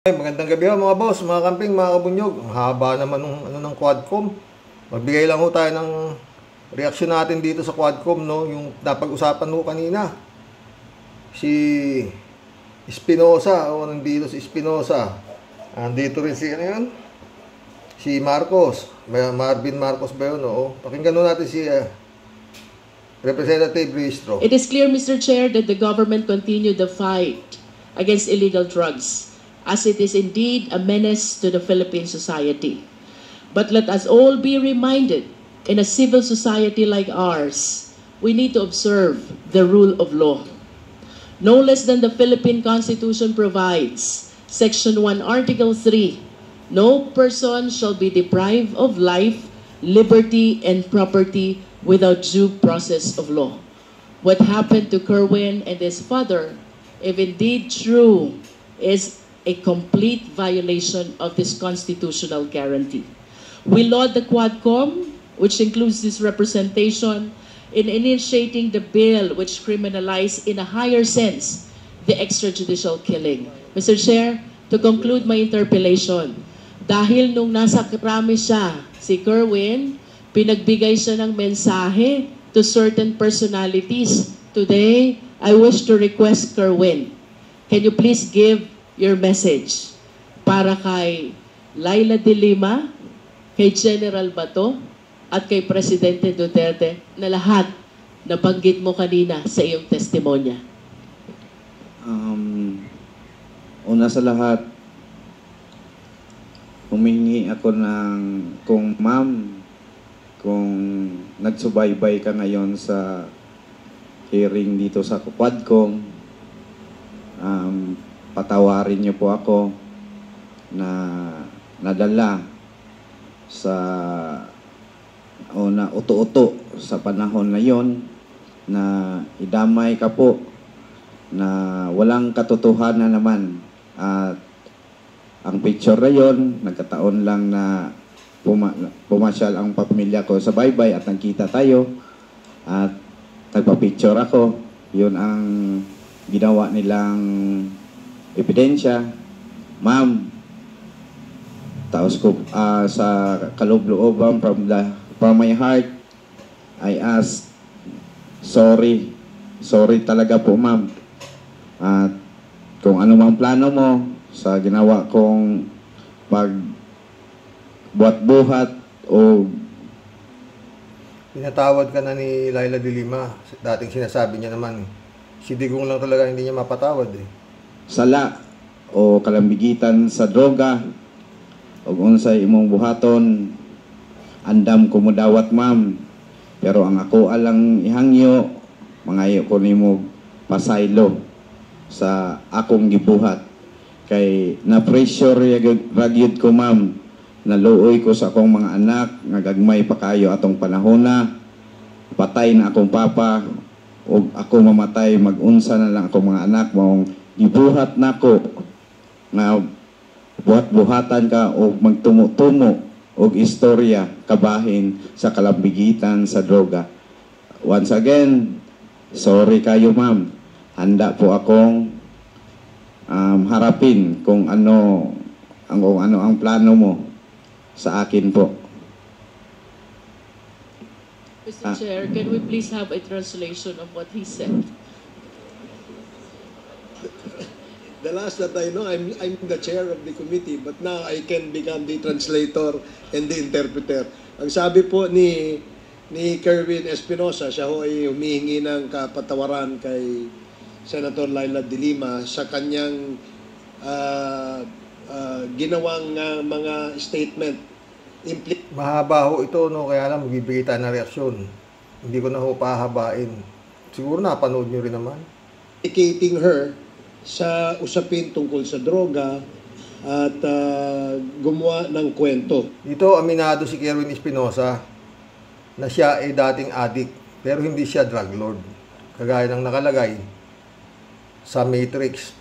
Ay, magandang gabi ho mga boss, mga kamping, mga kabunyog. Ang haba naman ng Quadcom. Magbigay lang ho tayo ng reaksyon natin dito sa Quadcom, no? Yung napag-usapan ho kanina. Si Espinosa, nandito si Espinosa. Andito rin si, ano yun? Si Marcos. Marvin Marcos ba yun, no? Pakinggan ho natin si Representative Ristro. It is clear, Mr. Chair, that the government continued the fight against illegal drugs, as it is indeed a menace to the Philippine society. But let us all be reminded, in a civil society like ours, we need to observe the rule of law. No less than the Philippine Constitution provides, Section 1, Article 3, no person shall be deprived of life, liberty, and property without due process of law. What happened to Kerwin and his father, if indeed true, is a complete violation of this constitutional guarantee. We laud the Quadcom, which includes this representation, in initiating the bill which criminalizes in a higher sense the extrajudicial killing. Mr. Chair, to conclude my interpellation, dahil nung nasa krami siya, si Kerwin, pinagbigay siya ng mensahe to certain personalities. Today, I wish to request Kerwin, can you please give your message para kay Laila de Lima, kay General Bato, at kay Presidente Duterte na lahat nabanggit mo kanina sa iyong testimonya? Una sa lahat, humingi ako ng kung ma'am, kung nagsubaybay ka ngayon sa hearing dito sa Quadcom, patawarin niyo po ako na nadala sa o na uto-uto sa panahon na yon na idamay ka po na walang katotohanan naman. At ang picture na yon, nagkataon lang na pumasyal ang pamilya ko sa baybay at nagkita tayo at nagpa-picture ako. Yun ang ginawa nilang ebidensya. Ma'am, taos ko sa kaloob-looban from my heart, I ask sorry talaga po ma'am. At kung ano mang plano mo sa ginawa kong buhat-buhat o Pinatawad ka na ni Laila de Lima. Dating sinasabi niya naman, si Digong lang talaga hindi niya mapatawad eh. Sala o kalambigitan sa droga o unsay imong buhaton, andam ko mo dawat ma'am, pero ang ako alang ihangyo, mangayo ko nimo pasaylo sa akong gibuhat kay na pressure ragyud ko ma'am, naluoy ko sa akong mga anak nga gagmay pa kayo atong panahona, patay na akong papa o ako mamatay, mag-unsa na lang akong mga anak, maong gibuhat nako nga buhat-buhatan ka o magtumo-tumo o istorya kabahin sa kalambigitan sa droga. Once again, sorry kayo ma'am. Handa po akong harapin kung ano ang plano mo sa akin po. Mr. Chair, can we please have a translation of what he said? The last that I know, I'm the chair of the committee, but now I can become the translator and the interpreter. Ang sabi po ni Kerwin Espinosa, siya ho ay humihingi ng kapatawaran kay Senator Laila de Lima sa kanyang ginawang mga statement. Mahaba ho ito, no? Kaya lang magbibigay tayo ng reaksyon. Hindi ko na ho pahabain. Siguro napanood nyo rin naman. Indicating her sa usapin tungkol sa droga at gumawa ng kwento. Dito aminado si Kerwin Espinosa na siya ay dating addict pero hindi siya drug lord. Kagaya ng nakalagay sa Matrix.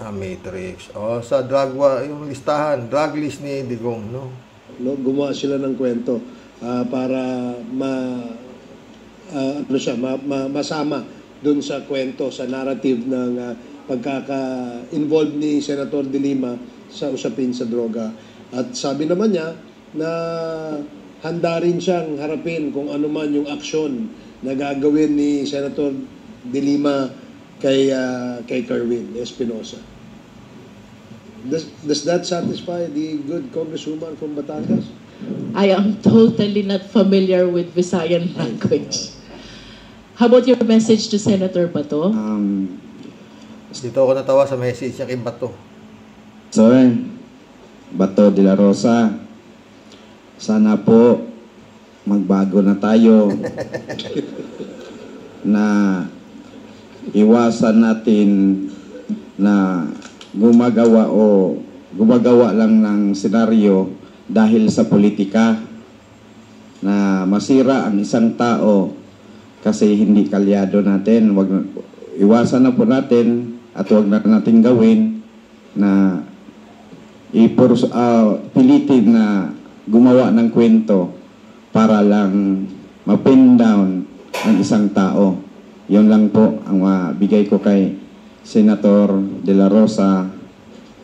Sa drug yung listahan, drug list ni Digong, no? Gumawa sila ng kwento para masama dun sa kwento, sa narrative ng pagkaka-involved ni Senator de Lima sa usapin sa droga. At sabi naman niya na handa rin siyang harapin kung ano man yung aksyon na gagawin ni Senator De Lima kay Kerwin Espinosa. Does that satisfy the good congresswoman from Batangas? I am totally not familiar with Visayan language. How about your message to Senator Bato? Dito ako natawa sa message niya kay Bato. Sir, Bato de la Rosa, sana po magbago na tayo na iwasan natin na gumagawa lang ng senaryo dahil sa politika na masira ang isang tao kasi hindi kalyado natin. Iwasan na po natin at huwag na natin gawin na pilitin na gumawa ng kwento para lang ma-pin down ang isang tao. Yun lang po ang mabigay ko kay Senator De La Rosa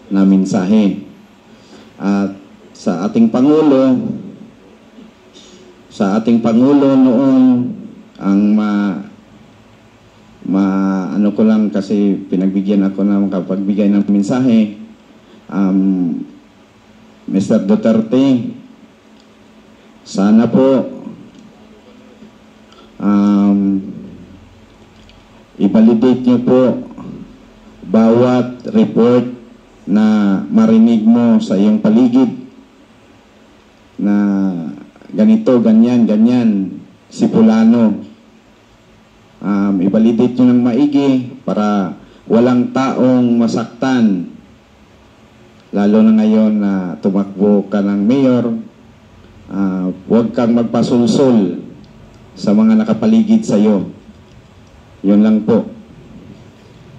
na mensahe. At sa ating Pangulo noon ang ano ko lang kasi pinagbigyan ako na makapagbigay ng mensahe. Mr. Duterte, sana po i-validate niyo po bawat report na marinig mo sa iyong paligid na ganito, ganyan, si Fulano. I-validate nyo ng maigi para walang taong masaktan. Lalo na ngayon na tumakbo ka ng mayor, huwag kang magpasulsul sa mga nakapaligid sa iyo. Yun lang po.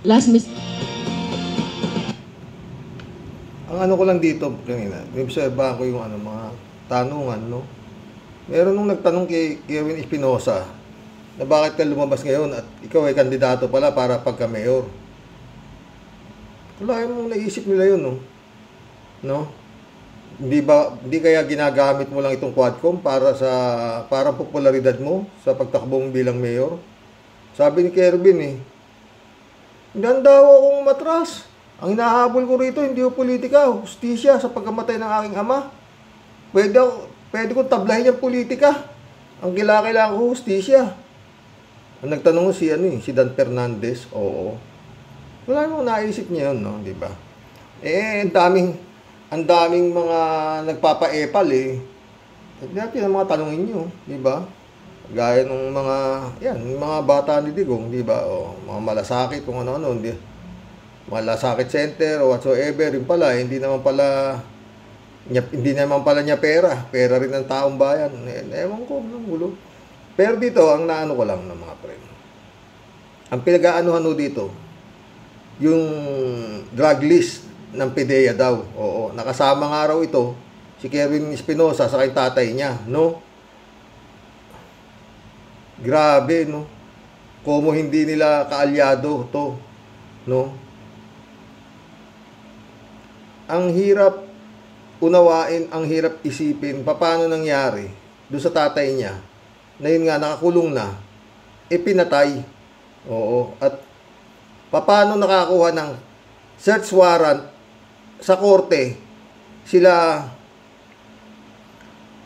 Last, Ms. Ang ano ko lang dito, kanina, obserbahan ko yung mga tanungan, no? Meron nung nagtanong kay Kerwin Espinosa na bakit ka lumabas ngayon at ikaw ay kandidato pala para pagka-mayor. Wala mong naisip nila yun, no? Hindi kaya ginagamit mo lang itong Quadcom para popularidad mo sa pagtakbong bilang mayor? Sabi ni Kerwin hindi daw akong matras. Ang hinahabol ko rito, hindi ko politika, hustisya sa pagkamatay ng aking ama. Pwede kong tablahin yung politika. Ang kailangan ko, hustisya. Ang nagtanong si Dan Fernandez, oo. Wala namang naisip niya yun, no? Diba? Ang daming mga nagpapa-epal, Dati ang mga tanongin nyo, diba? Gaya ng mga bata ni Digong, diba? O, mga malasakit, kung ano-ano, malasakit center o whatsoever, yun pala, hindi naman pala niya pera rin ng taong bayan. Ewan ko, gulo. Pero dito, ang naano ko lang ng mga friend, ang pinag-aanuhan dito, yung drug list ng PDEA daw. Oo, nakasama nga raw ito, si Kerwin Espinosa sa kay tatay niya, no? Grabe, no? Como hindi nila kaalyado to, no? Ang hirap unawain, ang hirap isipin paano nangyari doon sa tatay niya na yun nga nakakulong na, pinatay. Oo, at paano nakakuha ng search warrant sa korte sila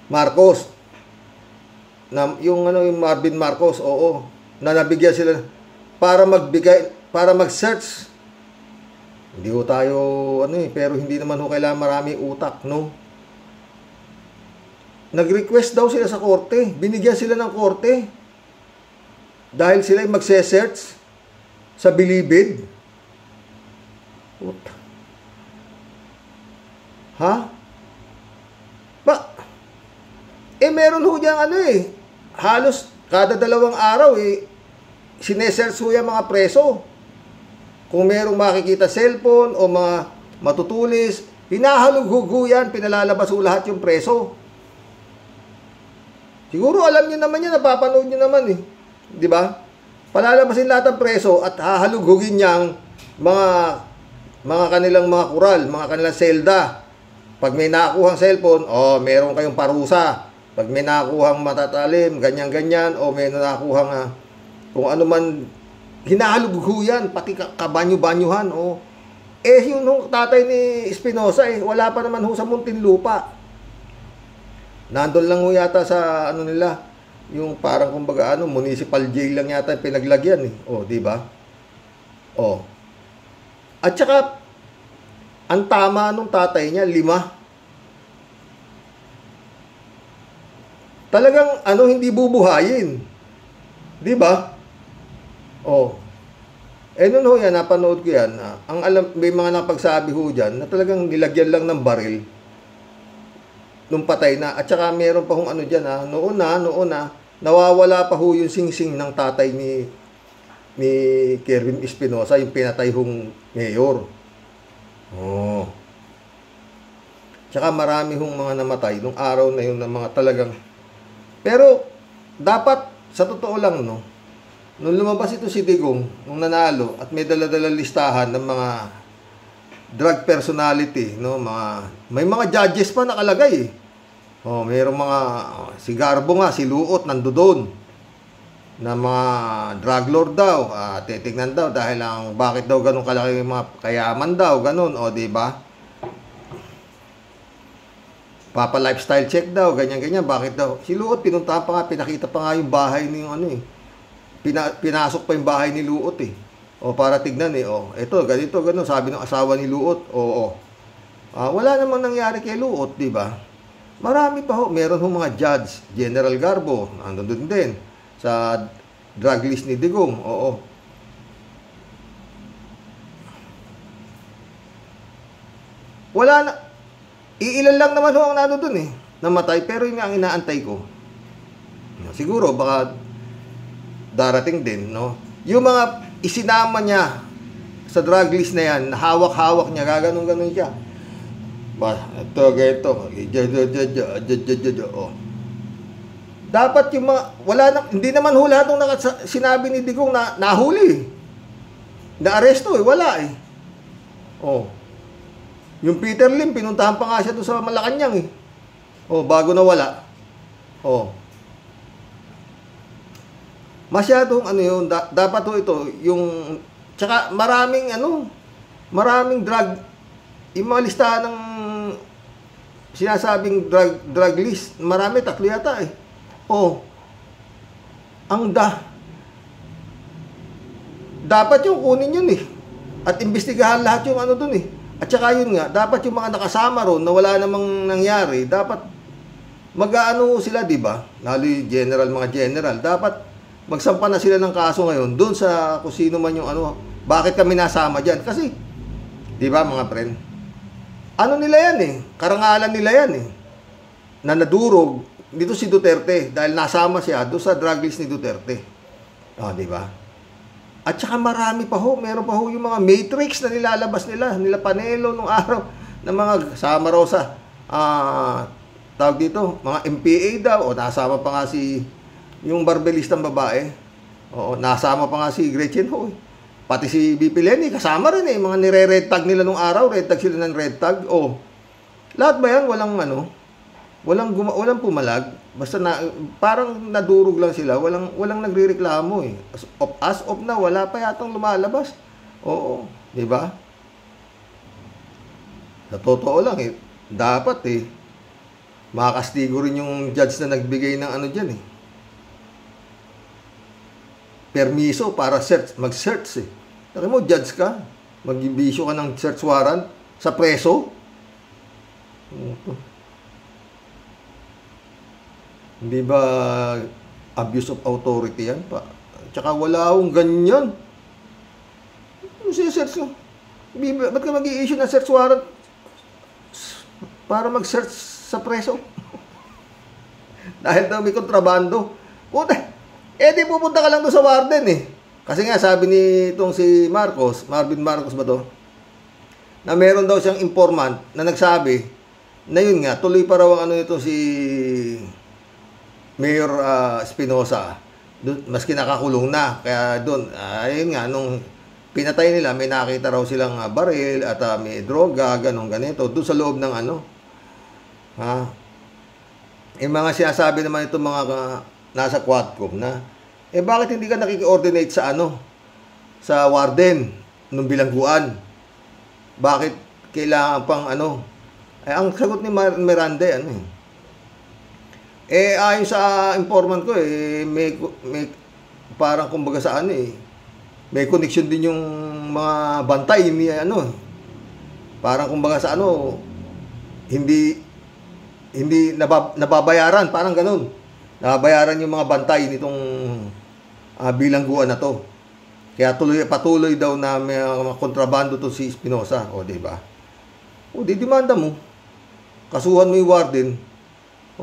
Marcos na yung Marvin Marcos, oo, na nabigyan sila para mag-search. Hindi ho tayo, pero hindi naman ho kailangan maraming utak, no? Nag-request daw sila sa korte. Binigyan sila ng korte. Dahil sila ay magse-search sa bilibid. Ha? Meron ho diyang halos kada 2 araw, sinesearch ho yung mga preso. Kung merong makikita cellphone o mga matutulis, hinahalughugo yan, pinalalabas ho lahat yung preso. Siguro alam niyo naman yan, napapanood niyo naman Di ba? Palalabasin lahat ng preso at hahalughugin niyang mga mga kanilang mga kural, mga kanilang selda. Pag may nakuhang cellphone, meron kayong parusa. Pag may nakuhang matatalim, ganyan-ganyan, may nakuhang kung ano man, hinahalugho yan, pati kabanyo-banyuhan, yung nung tatay ni Espinosa, wala pa naman ho sa Muntinlupa. Nandun lang ho yata sa, nila, yung parang kumbaga, municipal jail lang yata yung pinaglagyan, di ba? At saka, ang tama nung tatay niya, 5. Talagang hindi bubuhayin. 'Di ba? Noon ho yan, napanood ko yan. Ang alam, may mga napagsabi ho diyan na talagang nilagyan lang ng baril nung patay na. At saka meron pa hong diyan noon na nawawala pa ho yung singsing ng tatay ni Kerwin Espinosa, yung pinatay hong mayor. Tsaka marami hong mga namatay nung araw na yun ng mga talagang. Pero dapat sa totoo lang nung lumabas ito si Digong nung nanalo at may dala-dala listahan ng mga drug personality, may mga judges pa nakalagay. Mayroong mga si Garbo nga, si Luot nandoon na mga drug lord daw, titignan daw dahil lang bakit daw ganun kalaki yung mga kayaman daw, ganun, di ba? Papa lifestyle check daw, ganyan-ganyan, bakit daw? Si Luot, pinuntahan pa nga, pinakita pa nga yung bahay ni pinasok pa yung bahay ni Luot para tignan ito, ganito, ganun, sabi ng asawa ni Luot, wala namang nangyari kay Luot, di ba? Marami pa ho, meron ho mga judge, General Garbo, nandun din, sa drug list ni Digong, wala na, iilan lang naman ho ang doon namatay, pero yun ang inaantay ko. Siguro, baka darating din, yung mga isinama niya sa drug list na yan, hawak-hawak niya, gaganon-ganon siya. Ito, dapat yung mga, hindi naman ho lahat ng sinabi ni Digong na nahuli. Na-aresto wala Yung Peter Lim, pinuntahan pa nga siya doon sa Malacanang bago nawala. Masyadong yun, dapat ho ito, yung, tsaka maraming drug, yung mga listahan ng sinasabing drug list, marami, 3 yata dapat yung kunin yun at imbestigahan lahat yung dun at saka yun nga, dapat yung mga nakasama ron na wala namang nangyari, dapat mag-aano sila, di ba? Lalo yung mga general, dapat magsampa na sila ng kaso ngayon doon sa kung sino man yung bakit kami nasama dyan, kasi di ba mga friend, nila yan karangalan nila yan na nadurog dito si Duterte dahil nasama siya doon sa drug list ni Duterte. Di ba? At saka marami pa ho, meron pa ho yung mga matrix na nilalabas nila Panelo nung araw ng mga kasama raw sa tawag dito, mga MPA daw, nasama pa nga si yung barbelistang babae. Nasama pa nga si Gretchen ho. Pati si BP Lenny, kasama rin mga nire-red tag nila nung araw, red tag sila ng red tag. Lahat ba yan? Walang pumalag. Basta parang nadurog lang sila, walang nagrereklamo As of na, wala pa yatang lumalabas. Di ba? Sa totoo lang dapat makastigo rin yung judge na nagbigay ng dyan permiso para mag-search Sabi mo, judge ka, mag-ibisyo ka ng search warrant sa preso. Hindi ba abuse of authority yan pa? Tsaka wala akong ganyan. Search mo. Ba't ka mag-i-issue ng search warrant para mag-search sa preso? Dahil daw may kontrabando. Di pupunta ka lang doon sa warden Kasi nga sabi nitong si Marvin Marcos ba to? Na meron daw siyang informant na nagsabi na yun nga, tuloy pa raw ang ito si Mayor Espinosa. Maski nakakulong na. Kaya doon, ayun nga, nung pinatay nila, may nakita raw silang baril at may droga, ganun, ganito, doon sa loob ng ano. Ha? Yung mga sinasabi naman itong mga nasa Quadcom na, bakit hindi ka nakiki-coordinate sa ano? Sa warden nung bilangguan? Bakit kailangan pang ano? Ang sagot ni Miranda, ano ayon sa informant ko, may parang kumbaga sa ano may connection din yung mga bantay ni ano. Parang kumbaga sa ano, hindi nababayaran, parang ganun. Nababayaran yung mga bantay nitong bilangguan na to. Kaya patuloy daw na may kontrabando to si Espinosa, di ba? Di demanda mo. Kasuhan mo yung warden.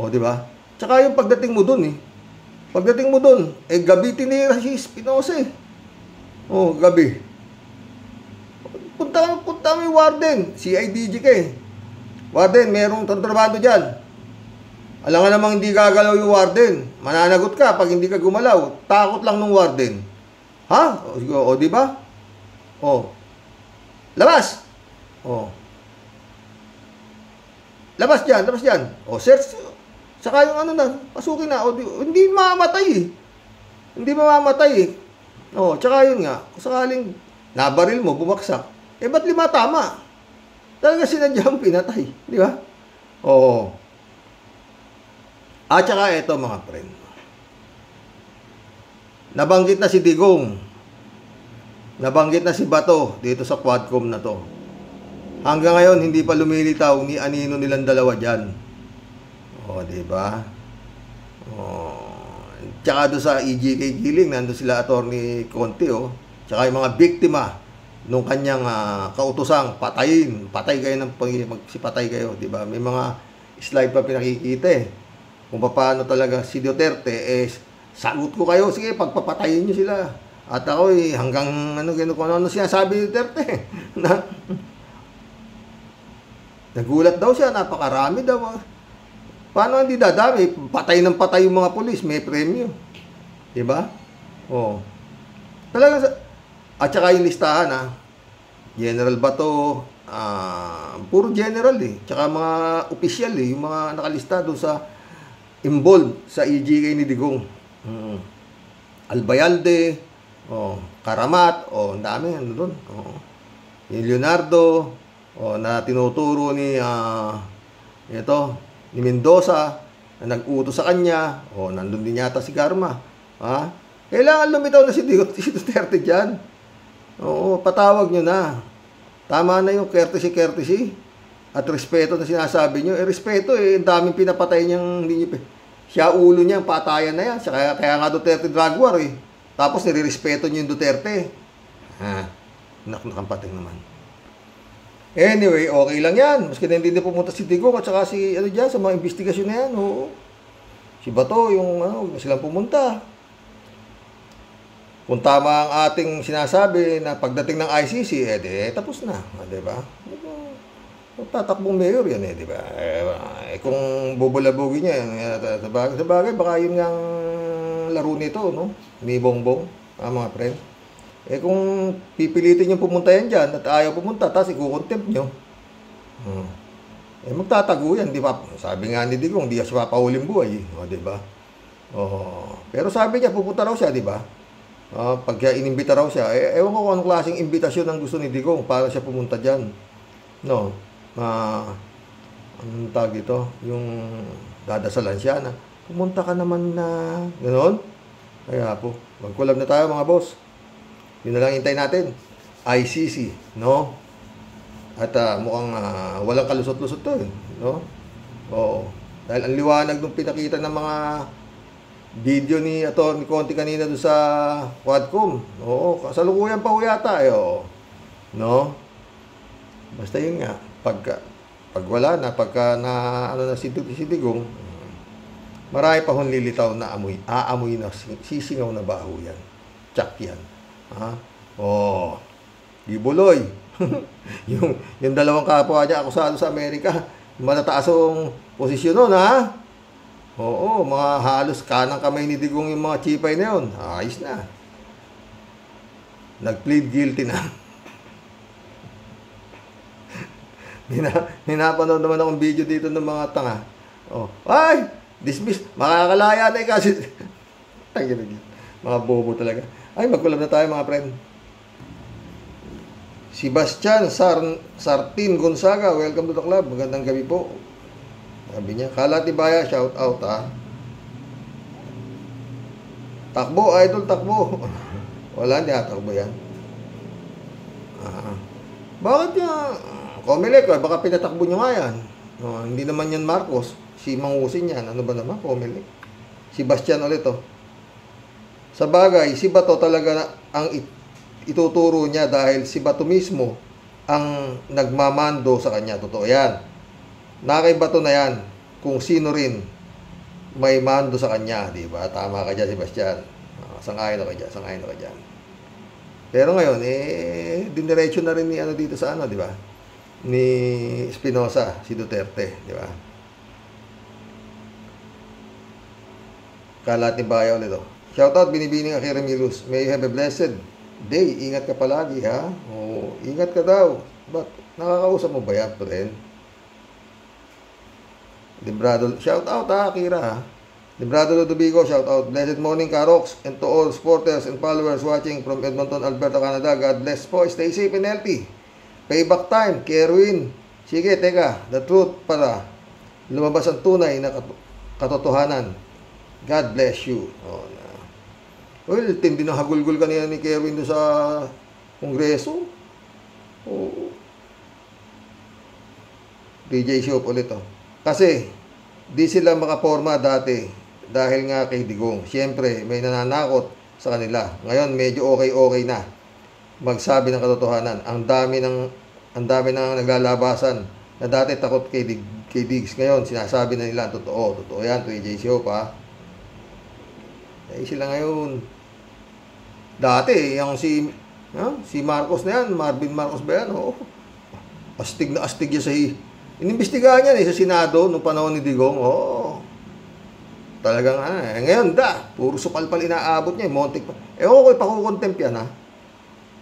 Di ba? Tsaka yung pagdating mo dun Pagdating mo dun, gabi tinira si Espinosa gabi. Punta mo yung warden. CIDG ka Warden, merong kontrabando dyan. Alam nga namang hindi gagalaw yung warden. Mananagot ka pag hindi ka gumalaw. Takot lang ng warden. Ha? Di ba? Labas. Labas dyan. Search. Saka yung ano na, pasukin na. Hindi mamamatay Hindi mamamatay tsaka yun nga, sakaling nabaril mo, bumaksak. Ba't 5 tama? Talaga sinadyang pinatay. Di ba? At saka ito mga friend. Nabanggit na si Digong. Nabanggit na si Bato dito sa Quadcom na to. Hanggang ngayon, hindi pa lumilitaw ni anino nilang dalawa dyan. Di ba? Tsaka doon sa EJK killing, nandun sila Attorney Conte, Tsaka yung mga biktima nung kanyang kautosang patayin. Patay kayo magsipatay kayo, di ba? May mga slide pa pinakikita kung paano talaga si Duterte sagot ko kayo, sige, pagpapatayin nyo sila. At ako hanggang ano sinasabi ni Duterte. Nagulat daw siya, napakarami daw. Paano hindi dadami? Patay ng patay yung mga pulis, may premyo. Diba? Talaga, at saka yung listahan, General Bato, puro general Tsaka mga opisyal yung mga nakalista doon sa involved sa EJK ni Digong. Albayalde, Karamat, ang dami, doon. Yung Leonardo, na tinuturo ni Mendoza, na nag-utos sa kanya, nandun din yata si Garma. Kailangan lumitaw na si Duterte dyan. Patawag nyo na. Tama na yung courtesy at respeto na sinasabi nyo. Respeto ang daming pinapatay niyang hindi nyo. Siya ulo niya, patayan na yan. Kaya nga Duterte drug war Tapos nire-respeto nyo yung Duterte. Nakampating naman. Anyway, okay lang yan. Maski na hindi pumunta si Digong at saka si dyan, sa mga investigasyon na yan. Si Bato, yung silang pumunta. Kung tama ang ating sinasabi na pagdating ng ICC, tapos na. Diba? Tatakbong mayor yan diba? Kung bubulabugin niya, sabagay, baka yun nga ang laro nito, ni Bongbong, mga friend. Kung pipilitin yung pumunta yan dyan at ayaw pumunta, tapos ikukontempt nyo, magtatago yan, di ba? Sabi nga ni Digong, hindi siya papahuling buhay, di ba? Pero sabi niya, pupunta raw siya, di ba? Pag inimbita raw siya, ewan ko kung anong klaseng imbitasyon ang gusto ni Digong para siya pumunta dyan. Anong tawag ito? Yung dadasalan siya na, pumunta ka naman na, gano'n? Kaya po, magkulab na tayo mga boss. Yun na lang hintay natin. ICC, At mukhang walang kalusot-lusot to, Dahil ang liwanag nung pinakita ng mga video ni Atty. Conte kanina doon sa Quadcom. Kasalukuyan pa ho yata, Basta yun nga, pag wala na, pagka na si Digong, marami pa hong lilitaw na aamoy na sisingaw na baho yan. Tsak yan. Gibuloy. yung dalawang kapwa niya akusado sa Amerika, matataas ang posisyon nun, mga halos kanang kamay ni Digong yung mga chipay na yun. Ayos na. Nag-plead guilty na. Ninapanood naman akong video dito ng mga tanga. Oh, ay! Dismiss! Makakalaya na kasi. Mga bobo talaga. Ay, magkulab na tayo mga friend. Sebastian Sartin Gonzaga, welcome to the club. Magandang gabi po. Sabi niya, Kalatibaya, shout out ha. Takbo, idol, takbo. Wala, hindi takbo yan. Bakit niya? Comelec, baka pinatakbo nyo nga yan. Hindi naman yan Marcos. Si Mangusin yan. Ano ba naman? Comelec. Si Bastian ulit oh. Sa bagay, si Bato talaga ang ituturo niya dahil si Bato mismo ang nagmamando sa kanya. Totoo yan. Nakay Bato na yan kung sino rin may mando sa kanya. Diba? Tama ka dyan, Sebastian. Sang-ayon ka dyan. Sang-ayon ka dyan. Pero ngayon, diniretso na rin ni ano dito sa ano, di ba? Ni Espinosa, si Duterte, di ba? Kalatibaya ulit oh. Shoutout, binibining Aki Remilus. May you have a blessed day. Ingat ka palagi, ha? Oh, ingat ka daw. But, nakakausap mo ba yan, friend? Librado, shoutout ha, Akira, ha? Librado Ludovico, shout out. Blessed morning, Karox, and to all supporters and followers watching from Edmonton, Alberta, Canada. God bless po. Stay safe and healthy. Payback time, Kerwin. Sige, teka. The truth para lumabas ang tunay na katotohanan. God bless you. Oh, well, tindi ng hagulgul kanina ni Kerwin doon sa Kongreso. Oh. DJ Shop ulit oh. Kasi, di sila makaporma dati. Dahil nga kay Digong. Siyempre, may nananakot sa kanila. Ngayon, medyo okay na magsabi ng katotohanan. Ang dami ng naglalabasan na dati takot kay Diggs. Ngayon, sinasabi na nila ang totoo. Totoo yan, 3J Show pa. Sila ngayon. Dati, yung si Marcos na yan, Marvin Marcos ba yan? Oh, astig na astig yan sa inimbestigahan niya sa Senado nung panahon ni Digong. Oh, talagang ngayon puro supal-pal inaabot niya, montik pa. Okay, pakukontempt yan ha.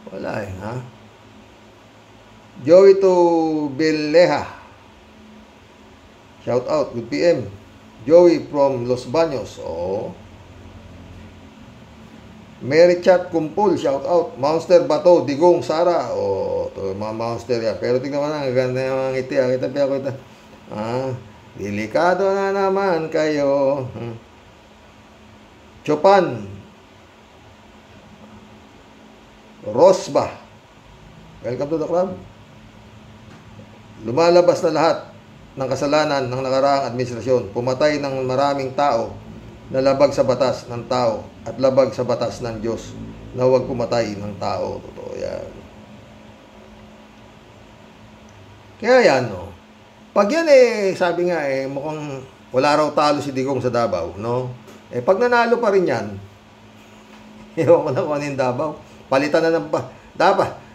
Wala ha. Joey to Beleha, shout out, good PM. Joey from Los Baños. Oh. Mary Chat Kumpul, shout out. Monster Bato, Digong, Sara. Oh, to mga monster yan. Pero tingnan mo na, ganda yung mga ngiti. Kita. Delikado na naman kayo. Chopan Rosba, welcome to the club. Lumalabas na lahat ng kasalanan ng nakaraang administrasyon. Pumatay ng maraming tao na labag sa batas ng tao at labag sa batas ng Diyos na huwag pumatay ng tao. Totoo yan. Kaya yan, no? Pag yan sabi nga mukhang wala raw talo si Digong sa Davao, no? Pag nanalo pa rin yan, ewan ko na kung ano yung Davao. Palitan na ng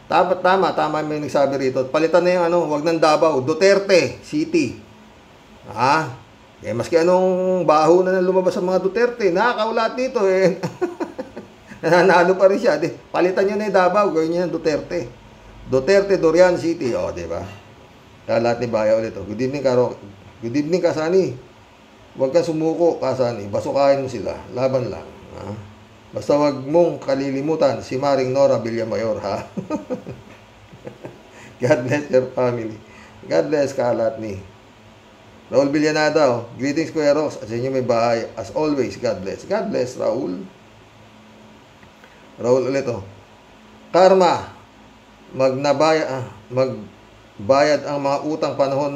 tama may nagsabi rito. Palitan na yung wag ng Davao, Duterte City. Maski anong baho na lumabas sa mga Duterte, nakakaulat dito nananalo pa rin siya. Palitan niyo na yung Davao, gawin niyo yung Duterte. Duterte Dorian City, di ba? Kalat ni Baya ulit. Good evening, Karo. Good evening, Kasani. Huwag kang sumuko, Kasani. Basukain mo sila. Laban lang. Basta huwag mong kalilimutan si Maring Nora Villamayor, ha? God bless your family. God bless, Kalat ni Raul Villanada. Greetings, Kuya Rox. At sa inyo may bahay. As always, God bless. God bless, Raul. Raul ulit, Karma. Bayad ang mga utang panahon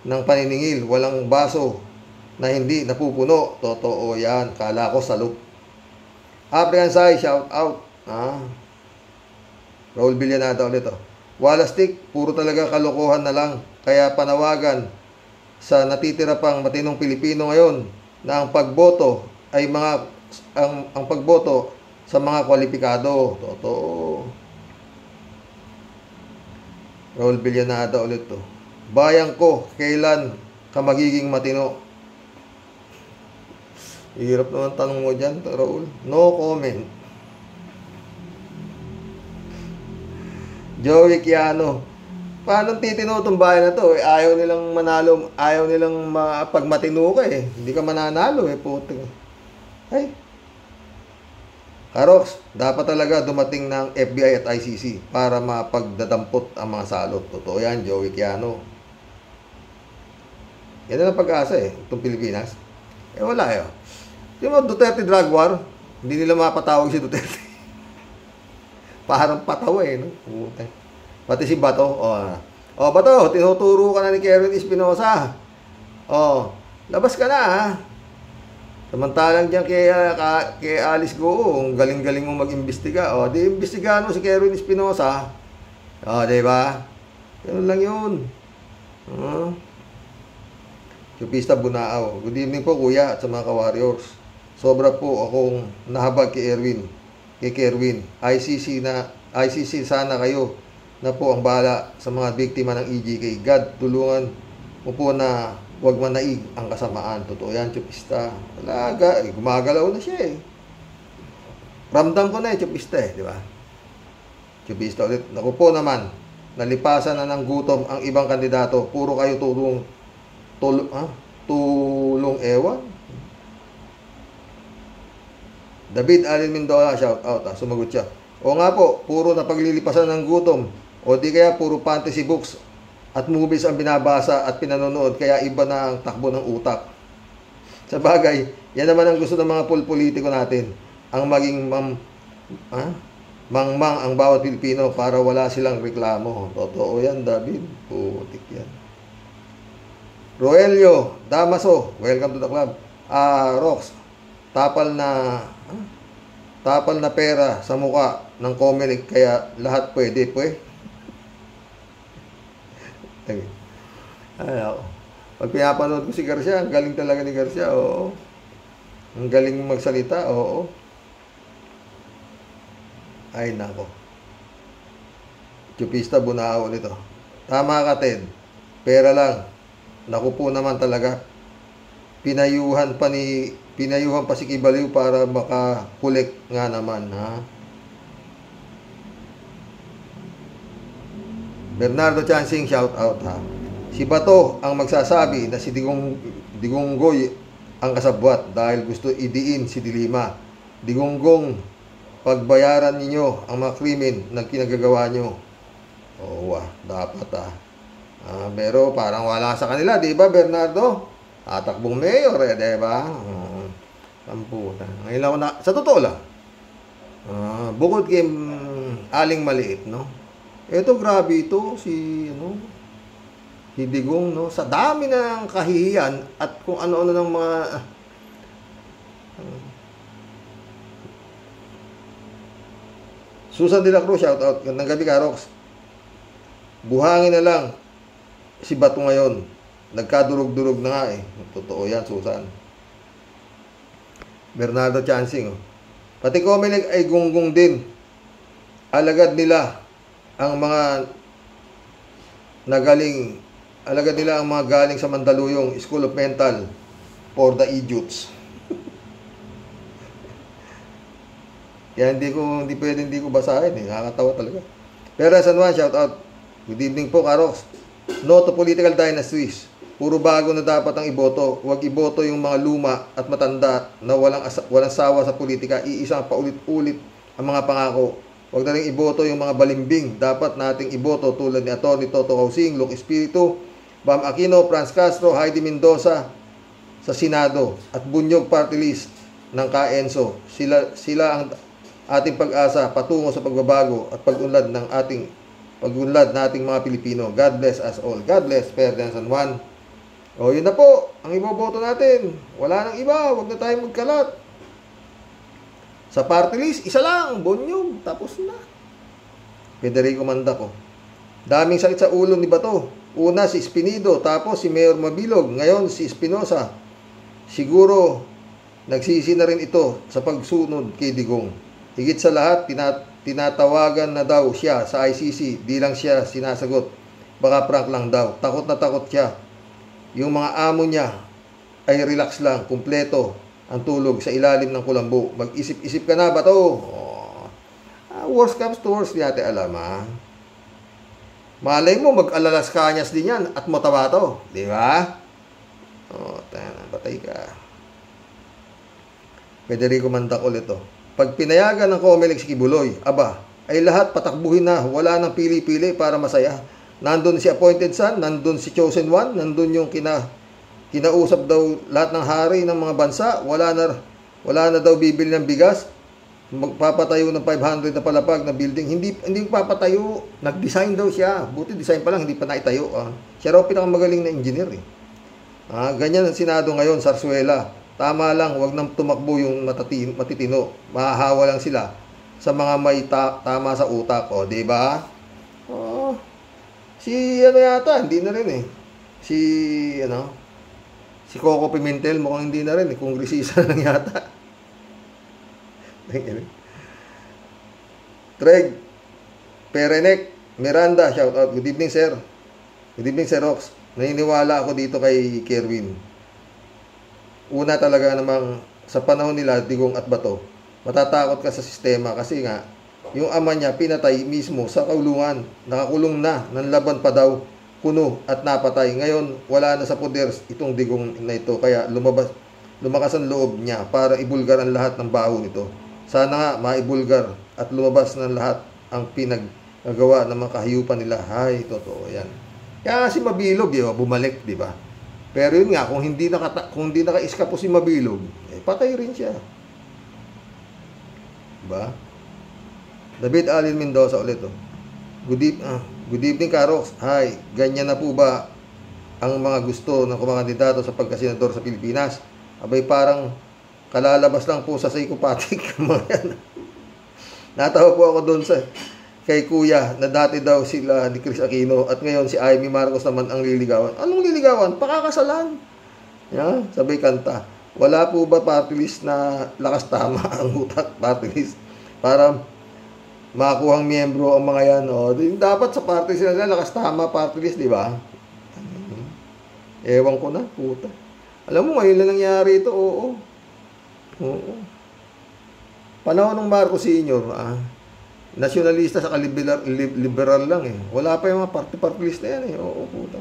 ng paniningil, walang baso na hindi napupuno. Totoo yan. Kala ko saluk. African Sai, shout out. Raul Villanada ulit. Walastik, puro talaga kalokohan na lang. Kaya panawagan sa natitira pang matinong Pilipino ngayon na ang pagboto ay ang pagboto sa mga kwalipikado. Totoo. Raul Villanada ulit Bayang ko, kailan ka magiging matino? Hirap naman tanong mo dyan, Raul. No comment. Joey Quiano. Paano titino itong bayan na to? Ayaw nilang manalo, ayaw nilang pag matino ka eh. Hindi ka mananalo eh, puti. Ay. Karox, dapat talaga dumating ng FBI at ICC para mapagdadampot ang mga salot. Totoo yan, Joey Quiano. Yan ang pag-asa eh, itong Pilipinas. Eh wala eh. Di mo, Duterte drug war, hindi nila mapatawag si Duterte. Parang patawa eh, no? Pati si Bato, Bato, tinuturo ka na ni Kerwin Espinosa. Labas ka na, ha? Samantalang dyan kay Alice Goo, ang galing-galing mong mag-imbestiga. Di imbestigahan mo si Kerwin Espinosa. Diba? Ganun lang yun. Chupista Bunaaw. Good evening po, kuya, at sa mga ka-warriors. Sobra po akong nahabag kay Kerwin. ICC sana kayo na po ang bahala sa mga biktima ng EJK. God, tulungan mo po na huwag manaig ang kasamaan. Totoo yan, Chupista. Talaga, gumagalaw na siya eh. Ramdam ko na Chupista eh, di ba? Chupista ulit. Naku po naman, nalipasan na ng gutom ang ibang kandidato. Puro kayo tulong ewan. David Allen Mendoza, shout out. Sumagot siya. O nga po, puro na paglilipasan ng gutom. O di kaya puro fantasy books at movies ang binabasa at pinanonood, kaya iba na ang takbo ng utak. Sa bagay, yan naman ang gusto ng mga politiko natin. Ang maging mangmang ang bawat Pilipino para wala silang reklamo. Totoo yan, David. Putik yan. Roelio Damaso, welcome to the club. Rox, tapal na pera sa muka ng Comelec, kaya lahat pwede. Ay, ako. Pag pinapanood ko si Garcia, ang galing talaga ni Garcia, oo. Ang galing magsalita, oo. Ay, nako. Chupista Bunao nito. Tama ka, Ted. Pera lang. Naku po naman talaga. Pinayuhan pa si Kibaliw para makakulik nga naman, ha? Bernardo Chansing, shout out, ha? Si Bato ang magsasabi na si Digonggoy ang kasabwat dahil gusto idiin si Dilima. Digonggong, pagbayaran ninyo ang mga krimen na kinagagawa nyo. Dapat, pero parang wala sa kanila, di ba, Bernardo? Tatakbong mayor, di ba? Kamputa. Ngayon lang sa totoo lang. Bukod kay Aling Maliit, no? Ito, grabe ito, si Digong, no? Sa dami na ng kahihiyan at kung ano-ano ng mga Susan de la Cruz, shout out. Gandang gabi ka, Rox. Buhangin na lang si Bato ngayon. Nagkadurog-durog na nga eh. Totoo yan, Susan. Bernardo Chansing. Pati Comelec ay gunggong din. Alagad nila ang mga galing sa Mandaluyong School of Mental for the Idiots. Kaya hindi ko basahin eh. Nakakatawa talaga. Pero San Juan, shout out. Good evening po, Karox. No to political dynasties. Puro bago na dapat ang iboto. Huwag iboto yung mga luma at matanda na walang sawa sa politika. Iisang paulit-ulit ang mga pangako. Huwag na rin iboto yung mga balimbing. Dapat nating iboto tulad ni Atty. Toto Causing, Luke Espiritu, Bam Aquino, Franz Castro, Heidi Mendoza sa Senado at Bunyog Party List ng Kaenso. Sila ang ating pag-asa patungo sa pagbabago at pag-unlad nating mga Pilipino. God bless us all. God bless Ferdinand San Juan. Yun na po ang iboboto natin. Wala nang iba. Huwag na tayong magkalat. Sa party list, isa lang, Bunyog, tapos na. Federico Mandaco. Daming sakit sa ulo ni Bato. Una si Espinido, tapos si Mayor Mabilog, ngayon si Espinosa. Siguro nagsisi na rin ito sa pagsunod kay Digong. Higit sa lahat, tinatawagan na daw siya sa ICC, di lang siya sinasagot. Baka prank lang daw. Takot na takot siya. Yung mga amo niya ay relax lang, kumpleto ang tulog sa ilalim ng kulambo. Mag-isip-isip ka na, Bato. Worst comes to worst, di natin alam, ha? Malay mo, mag-alalas kanyas din yan at motabato. Di ba? O, patay ka. Federico Mandacol ito. Pag pinayagan ng COMELEC si Kibuloy, aba, ay lahat patakbuhin na, wala nang pili-pili para masaya. Nandun si appointed son, nandun si chosen one, nandun yung kinausap daw lahat ng hari ng mga bansa, wala na daw bibili ng bigas, magpapatayo ng 500 na palapag na building, hindi papatayo, nag-design daw siya, buti design pa lang, hindi pa naitayo. Siya raw pinakamagaling na engineer eh. Ganyan ang Senado ngayon, Sarsuela. Tama lang, wag nang tumakbo yung matitino. Mahahawa lang sila sa mga may tama sa utak. O, diba? Si yata, hindi na rin eh. Si Coco Pimentel, mukhang hindi na rin eh. Kongresista lang yata. Treg Perenek Miranda, shout out. Good evening, sir. Good evening, Sir Rox. Naniniwala ako dito kay Kerwin. Una talaga namang sa panahon nila, Digong at Bato, matatakot ka sa sistema kasi nga, yung ama niya pinatay mismo sa kulungan. Nakakulong na, nanlaban pa daw, kuno at napatay. Ngayon, wala na sa poder itong Digong na ito. Kaya lumakas ang loob niya para ibulgar ang lahat ng baho nito. Sana nga maibulgar at lumabas ng lahat ang pinagagawa ng mga kahiyupan nila. Ay, totoo yan. Kaya si Mabilog, bumalik, di ba? Pero yun nga, kung hindi naka-iskapo si Mabilog, patay rin siya. Diba? David Allen Mendoza ulit. Good evening, Karox. Hi, ganyan na po ba ang mga gusto ng kumandidato sa pagkasenador sa Pilipinas? Abay, parang kalalabas lang po sa psychopathic. Natawa po ako doon kay Kuya na dati daw sila ni Chris Aquino at ngayon si Amy Marcos naman ang liligawan. Anong liligawan? Pakakasalan. Sabay kanta. Wala po ba party list na lakas tama ang utak party list para makuhang miyembro ang mga yan? Dapat sa party sila lakas tama party list, di ba? Ewan ko na, puta. Alam mo, ngayon lang nangyari ito, oo. Panahon ng Marcos Sr., nasyonalista sa liberal lang eh. Wala pa yung mga party list na yan eh. Oo, puta.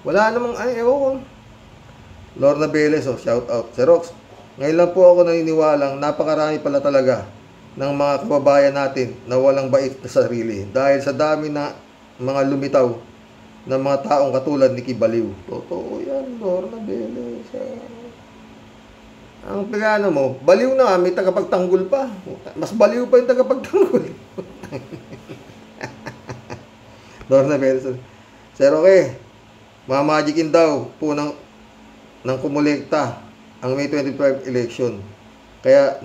Wala namang, ewan ko. Lorna Velez, shout out. Sir Rox, ngayon lang po ako naniniwalang napakarami pala talaga ng mga kababayan natin na walang bait na sarili. Dahil sa dami na mga lumitaw ng mga taong katulad ni Kibaliw. Totoo yan, Lorna Velez. Ang pagano mo, baliw na, may tagapagtanggol pa. Mas baliw pa yung tagapagtanggol. Lorna Velez. Sir, okay. Mamagicin daw po ng kumulekta ang May 25 election. Kaya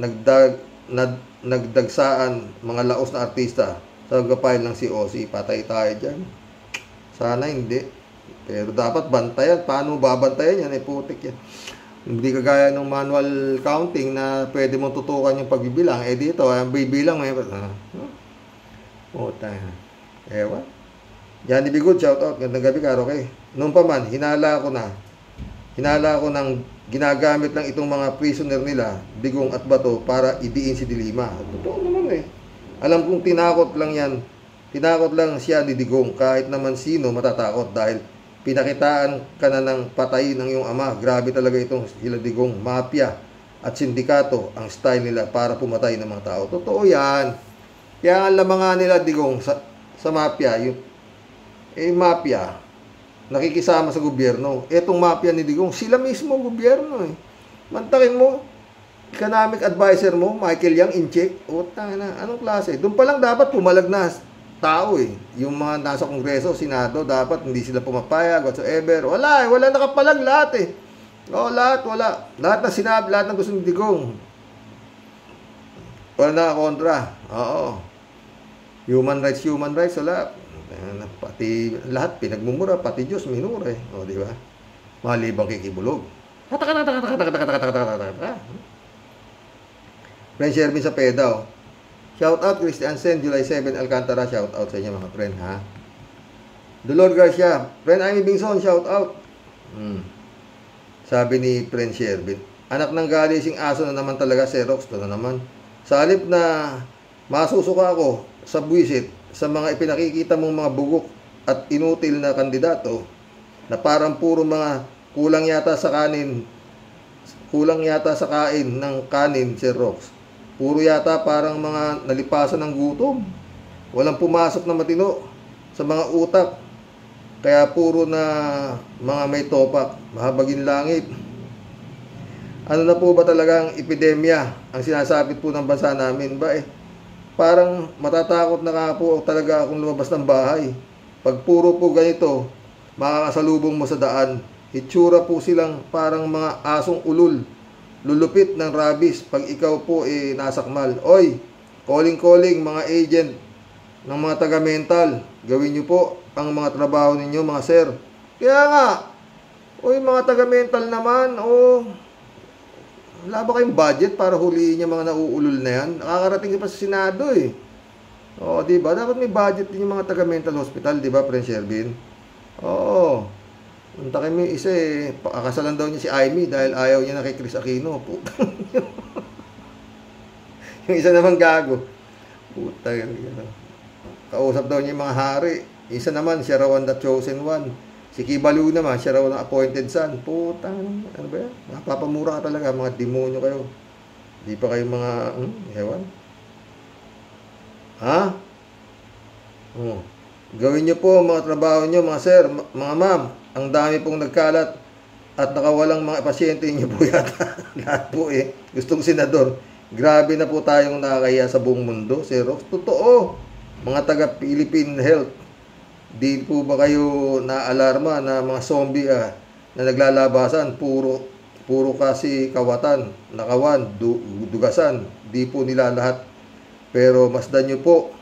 nagdagsaan mga laos na artista sa pagpapile ng COC. Patay tayo dyan. Sana hindi. Pero dapat bantayan. Paano babantayan yan? Putik yan. Hindi kagaya ng manual counting na pwede mong tutukan yung pagbibilang. Dito, ang bibilang may... tayo. Ewan. Johnny Bigood, shout out. Gandang gabi, Karo, okay? Noon pa man, hinala ko ng ginagamit lang itong mga prisoner nila, Digong at Bato, para idiin si Dilima. Totoo naman eh. Alam kong tinakot lang yan. Tinakot lang siya ni Digong. Kahit naman sino matatakot dahil pinakitaan ka na ng patay ng iyong ama. Grabe talaga itong sila Digong. Mafia at sindikato ang style nila para pumatay ng mga tao. Totoo yan. Kaya ang lamangan nila Digong sa mafia, mafia, nakikisama sa gobyerno. Etong mafia ni Digong, sila mismo gobyerno eh. Mantakin mo, economic advisor mo, Michael Yang, in-check. Anong klase? Doon pa lang dapat pumalag na tao eh. Yung mga nasa Kongreso, Senado, dapat hindi sila pumapayag, whatsoever. Wala nakapalag lahat eh. Wala. Lahat na sinabi, lahat ng gusto ng Digong. Wala na kontra. Oo. Human rights, wala. Pati lahat pinagmumura, pati Diyos minura eh. Di ba? Malibang kikibulog. Friend Sherwin sa Pedao. Shout out Christian Sen, July 7, Alcantara. Shout out sa inyo mga friend, ha? Dolor Garcia. Friend Amy Bingson, shout out. Sabi ni Friend Sherwin, anak ng galising aso na naman talaga, Xerox. Ito na naman. Sa halip na masusuka ako sa buwisit, sa mga ipinakikita mong mga bugok at inutil na kandidato na parang puro mga kulang yata sa kain ng kanin, Sir Rox. Puro yata parang mga nalipasan ng gutom. Walang pumasok na matino sa mga utak. Kaya puro na mga may topak, mahabagin langit. Ano na po ba talagang epidemya ang sinasabit po ng bansa namin ba parang matatakot na nga po talaga akong lumabas ng bahay. Pag puro po ganito, makakasalubong mo sa daan. Itsura po silang parang mga asong ulul, lulupit ng rabies pag ikaw po nasakmal. Oy, calling mga agent ng mga taga-mental, gawin nyo po ang mga trabaho ninyo mga sir. Kaya nga, oy mga taga-mental naman, wala ba kayong budget para huliin yung mga nauulol na yan? Nakakarating pa sa Senado diba? Dapat may budget din yung mga taga-mental hospital, diba, Prince Shervin? Oo. Untakin mo yung isa pakakasalan daw niya si Amy dahil ayaw niya na kay Chris Aquino. Putang yung isa naman gago. Putang kausap daw niya yung mga hari. Isa naman, siya raw ang the chosen one. Si Kibalu naman, siya raw ang appointed son. Putang, ano ba yan? Napapamura ka talaga, mga demonyo kayo. Di pa kayo mga, ewan. Ha? Gawin nyo po mga trabaho nyo, mga sir, mga ma'am. Ang dami pong nagkalat at nakawalang mga pasyente nyo po yata. Lahat po Gustong senador. Grabe na po tayong nakakahiya sa buong mundo, Sir Rox. Totoo. Mga taga-Philippine Health. Di po ba kayo na-alarma na mga zombie na naglalabasan, puro kasi kawatan, nakawan, dugasan, di po nila lahat. Pero masdan nyo po,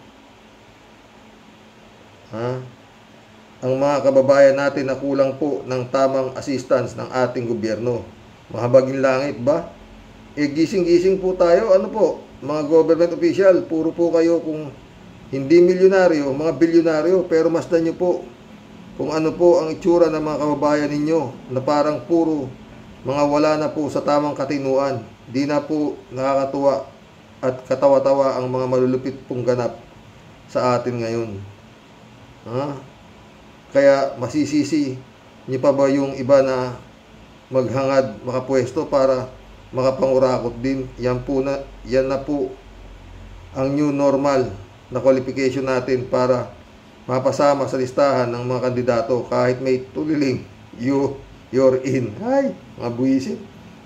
ang mga kababayan natin na kulang po ng tamang assistance ng ating gobyerno. Mahabagin langit ba? Gising-gising po tayo, ano po, mga government official, puro po kayo kung hindi milyonaryo, mga bilyonaryo, pero masdan nyo po kung ano po ang itsura ng mga kababayan ninyo na parang puro mga wala na po sa tamang katinuan. Di na po nakakatuwa at katawa-tawa ang mga malulupit pong ganap sa atin ngayon. Kaya masisisi nyo pa ba yung iba na maghangad, makapwesto para makapangurakot din? Yan na po ang new normal na qualification natin para mapasama sa listahan ng mga kandidato kahit may tuliling you're in. Ay, mga buwisit.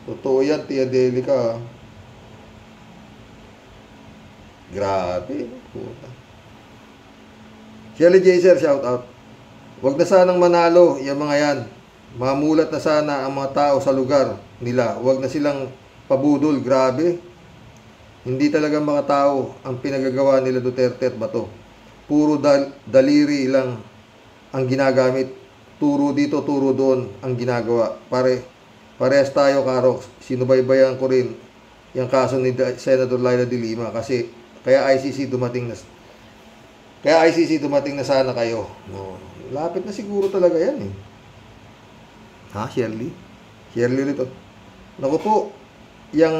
Totoo yan, Tia Delica. Grabe. Shelly Jaser, shout out. Huwag na sanang manalo yung mga yan. Mamulat na sana ang mga tao sa lugar nila. Huwag na silang pabudol. Grabe. Hindi talaga mga tao ang pinagagawa nila Duterte at Bato. Puro daliri lang ang ginagamit. Turo dito, turo doon ang ginagawa. Parehas tayo, Karox. Sinubaybayan ko rin yung kaso ni Senator Laila de Lima kasi kaya ICC dumating na sana kayo. Lapit na siguro talaga yan Shirley? Shirley rito. Naku po, yung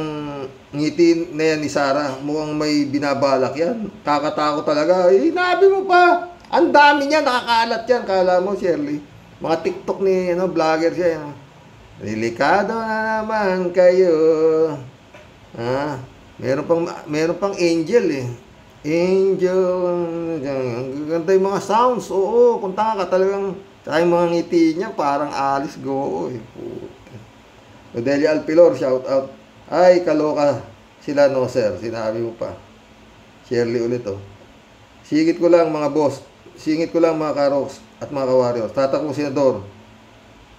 ngiti na yan ni Sarah, mukhang may binabalak yan. Kakatakot talaga. Nabi mo pa. Ang dami niya, nakakalat yan. Kala mo, Shirley. Mga TikTok ni vlogger siya. Delikado na naman kayo. Meron pang angel Angel. Ganda yung mga sounds. Oo, kung taka ka talagang yung mga ngiti niya, parang Alice Go. Odelia Alpilor, shout out. Ay, kaloka sila, no sir. Sinabi mo pa. Shirley ulit Singit ko lang mga boss. Singit ko lang mga Karox at mga Kawarriors. Tatakong senador,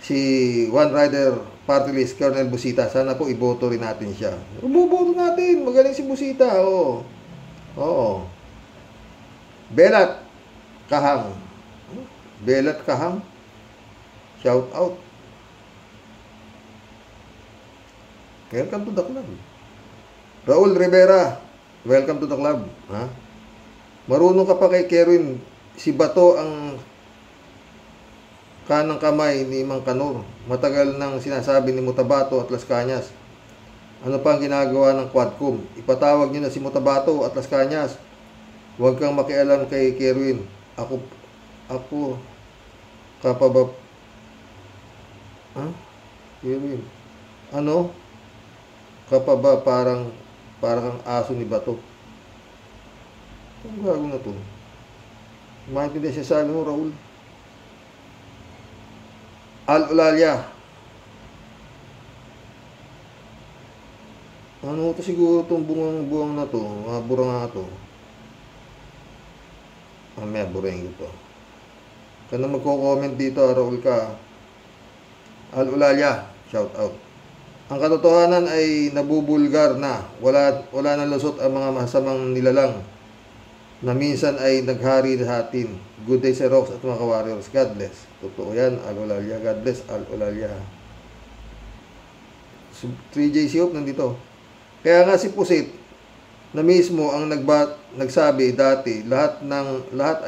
si One Rider Party List, Colonel Busita. Sana po iboto rin natin siya. Buboto natin. Magaling si Busita. Oo. Belat Kahang. Belat Kahang. Shout out. Welcome to the club. Raul Rivera, welcome to the club. Marunong ka pa kay Kerwin. Si Bato ang kanang kamay ni Mang Kanor. Matagal nang sinasabi ni Mutabato at Las Cañas. Ano pa ang ginagawa ng Quadcom? Ipatawag niyo na si Mutabato at Las Cañas Huwag kang makialam kay Kerwin. Ako, kapabab... Kerwin. Ano? Kapaba, parang kang aso ni Bato. Ang gago na to. Maintindihan siya sa mo, Raul. Al-Ulalya. Ano to siguro itong buwang na to? Mga burang nga to. May bureng ito. Kaya magko-comment dito, Raul ka. Al-Ulalya. Shout out. Ang katotohanan ay nabubulgar na. Wala na lusot ang mga masamang nilalang na minsan ay naghari sa atin. Good day sa Rox at mga ka-warriors. God bless. Totoo yan, Al-Ulalya. God bless, Al-Ulalya. 3J Siop nandito. Kaya nga si Pusit na mismo ang nagsabi dati, lahat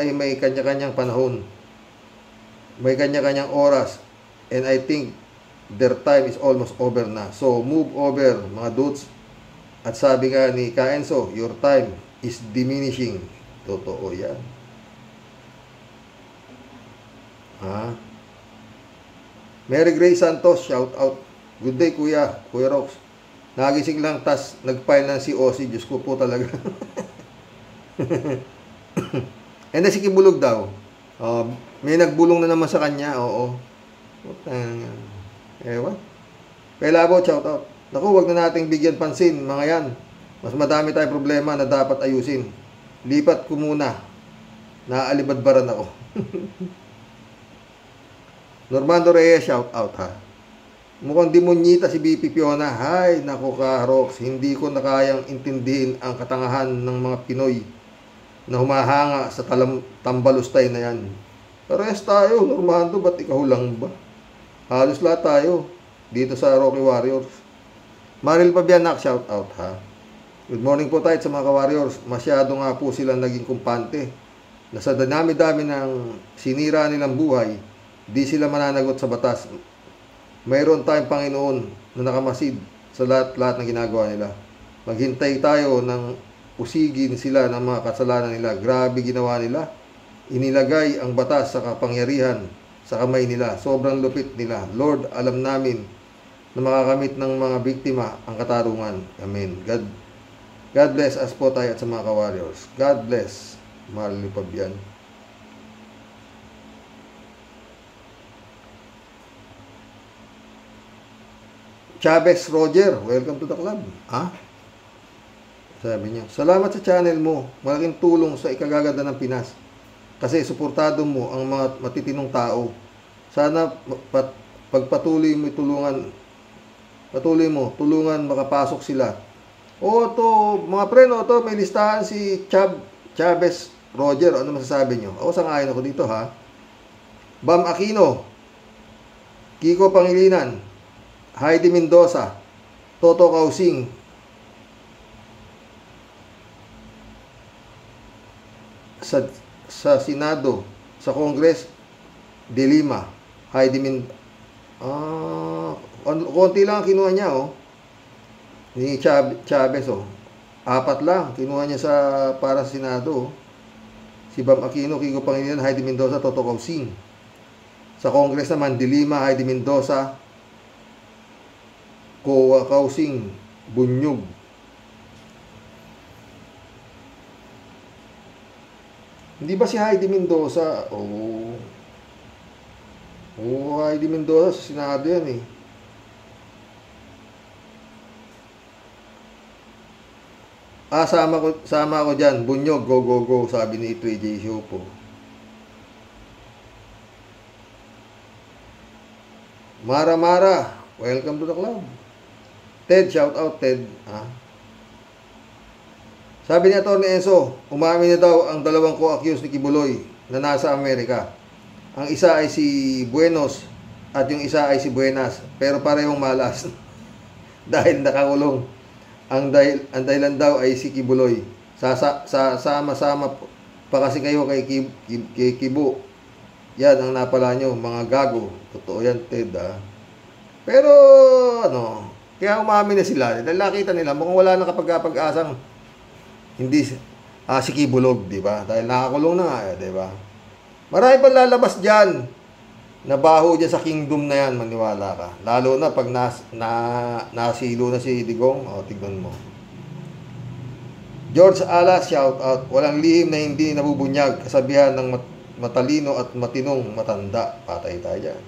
ay may kanya-kanyang panahon. May kanya-kanyang oras. And I think their time is almost over na. So move over, mga dudes. At sabi nga ni Kaenso, your time is diminishing. Totoo yan. Mary Grace Santos, shout out. Good day, Kuya Rox. Nagising lang, tas nag-file na si Ossie. Diyos ko po talaga. And then si Kibulog daw. May nagbulong na naman sa kanya. Oo. Ewan. Pelabo, shout out. Naku, wag na nating bigyan pansin, mga yan. Mas madami tayong problema na dapat ayusin. Lipat ko muna. Naaalibadbaran ako. Normando Reyes, shout out ha. Mukhang demonyita si BP Fiona. Hay, naku ka, Rox. Hindi ko na kayang intindihin ang katangahan ng mga Pinoy na humahanga sa tambalustay na yan. Pares tayo, Normando, ba't ikaw lang ba? Halos lahat tayo dito sa Rocky Warriors. Maril Pabianak, shout out ha. Good morning po tayo sa mga ka-warriors. Masyado nga po silang naging kumpante. Nasa dami-dami ng sinira nilang buhay, di sila mananagot sa batas. Mayroon tayong Panginoon na nakamasid sa lahat ng ginagawa nila. Maghintay tayo ng usigin sila ng mga kasalanan nila. Grabe ginawa nila. Inilagay ang batas sa kapangyarihan sa kamay nila. Sobrang lupit nila. Lord, alam namin na makakamit ng mga biktima ang katarungan. Amen. God bless us po tayo at sa mga ka-warriors. God bless. Marli Pabian. Chavez Roger, welcome to the club. Sabi niya, salamat sa channel mo. Malaking tulong sa ikagaganda ng Pinas. Kasi suportado mo ang mga matitinong tao. Sana pagpatuloy mo tulungan makapasok sila. To mga preno, may listahan si Chavez Roger. Ano masasabi nyo? Ako sangayon ako dito ha. Bam Aquino, Kiko Pangilinan, Heidi Mendoza, Toto Kausing, sa Senado, sa Congress, De Lima, Heidi Mendoza. Konti lang ang kinuha niya ni Chavez 4 lang kinuha niya para sa Senado. Si Bam Aquino, Kiko Pangilinan, Heidi Mendoza, Toto Kausing. Sa Congress naman, De Lima, Heidi Mendoza, Kausing, Bunyog. Hindi ba si Heidi Mendoza? Heidi Mendoza sa Senado yan sama ko dyan. Bunyog, go, sabi ni 3J Siopo. Mara, welcome to the club. Ted, shout out Ted. Sabi ni Atty. Enzo, umamin na daw ang dalawang co-accused ni Kibuloy na nasa Amerika. Ang isa ay si Buenos at yung isa ay si Buenas, pero parehong malas dahil nakakulong. Ang dahilan daw ay si Kibuloy. Sama-sama pa kasi kayo kay Kibu. Yan ang napala nyo, mga gago. Totoo yan, Ted Pero kaya umamin na sila. Dahil nakita nila, mukhang wala na kapag-asang hindi si Kibulog, di ba? Dahil nakakulong na nga, di ba? Marami pang lalabas dyan na baho dyan sa kingdom na yan, maniwala ka. Lalo na pag nasilo na si Digong, tignan mo. George Ala, shout out. Walang lihim na hindi nabubunyag, kasabihan ng matalino at matinong matanda. Patay tayo dyan.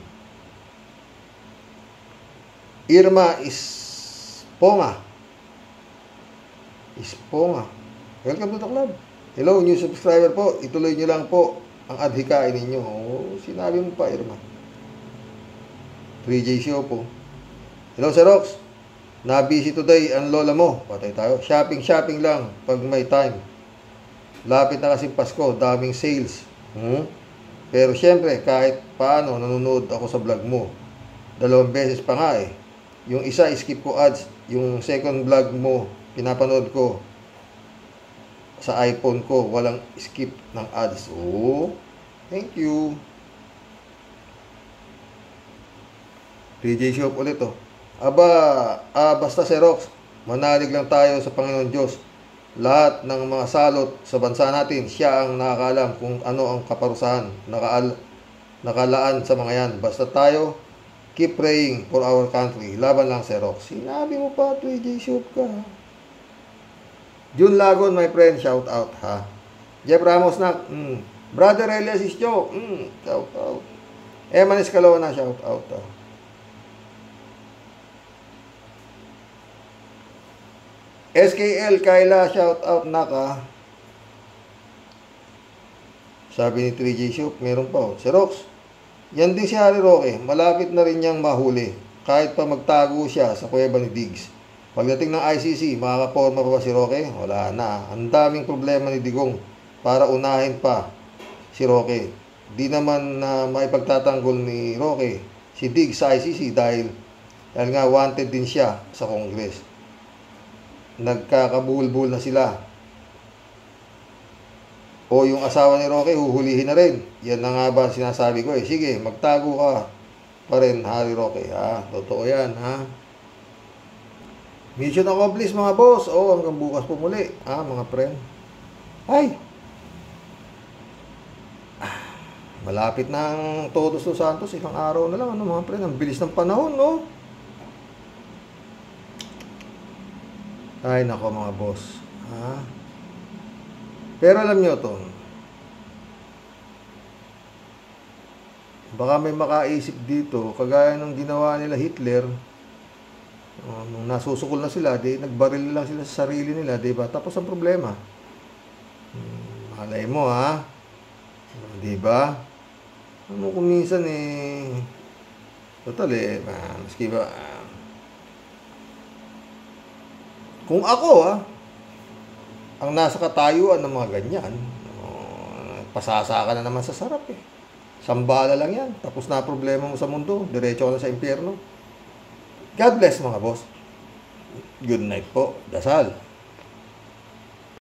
Irma Isponga. Welcome to the club. Hello, new subscriber po. Ituloy nyo lang po ang adhikain ninyo. Sinabi mo pa, Irma. 3J show po. Hello, Sir Rox. Na-busy today ang lola mo. Patay tayo. Shopping lang pag may time. Lapit na kasi Pasko. Daming sales. Pero syempre, kahit paano, nanonood ako sa vlog mo. 2 beses pa nga eh. Yung isa, skip ko ads. Yung second vlog mo, pinapanood ko sa iPhone ko, walang skip ng ads. Thank you. 3J Shop ulit basta Xerox, manalig lang tayo sa Panginoon Diyos. Lahat ng mga salot sa bansa natin, siya ang nakakaalam kung ano ang kaparusahan nakalaan sa mga yan. Basta tayo, keep praying for our country. Laban lang, Xerox. Sinabi mo pa, 3J Shop ka. June Lagon, my friend, shout out ha. Jeff Ramos na, Brother Elias Ischo, shout out. Eman Escalona, shout out ha. SKL Kayla, shout out naka. Sabi ni 3J Shop, meron pa Xerox, yan din si Harry Roque, malapit na rin niyang mahuli. Kahit pa magtago siya sa kuweba ni Diggs. Pagdating ng ICC, makakaporma pa ba si Roque? Wala na. Ang daming problema ni Digong para unahin pa si Roque. Di naman na maipagtatanggol ni Roque si Diggs sa ICC dahil nga wanted din siya sa Congress. Nagkakabulbul na sila. O yung asawa ni Roque, huhulihin na rin. Yan na nga ba sinasabi ko eh. Sige, magtago ka pa rin, Harry Roque. Totoo yan, ha? Mission accomplished mga boss. Hanggang bukas po muli. Mga friend. Ay! Malapit na ang Todos los Santos. Ilang araw na lang. Mga friend? Ang bilis ng panahon, no? Ay, nako mga boss. Pero alam nyo to. Baka may makaisip dito. Kagaya ng ginawa nila Hitler. Nung nasusukol na sila, nagbaril lang sila sa sarili nila, diba? Tapos ang problema. Malay mo, ha? Diba? Kung minsan total maski ba, kung ako, ang nasa katayuan ng mga ganyan, pasasa ka na naman sa sarap eh. Sambala lang yan. Tapos na problema mo sa mundo. Diretso ka na sa impyerno. God bless mga boss. Good night po. Dasal.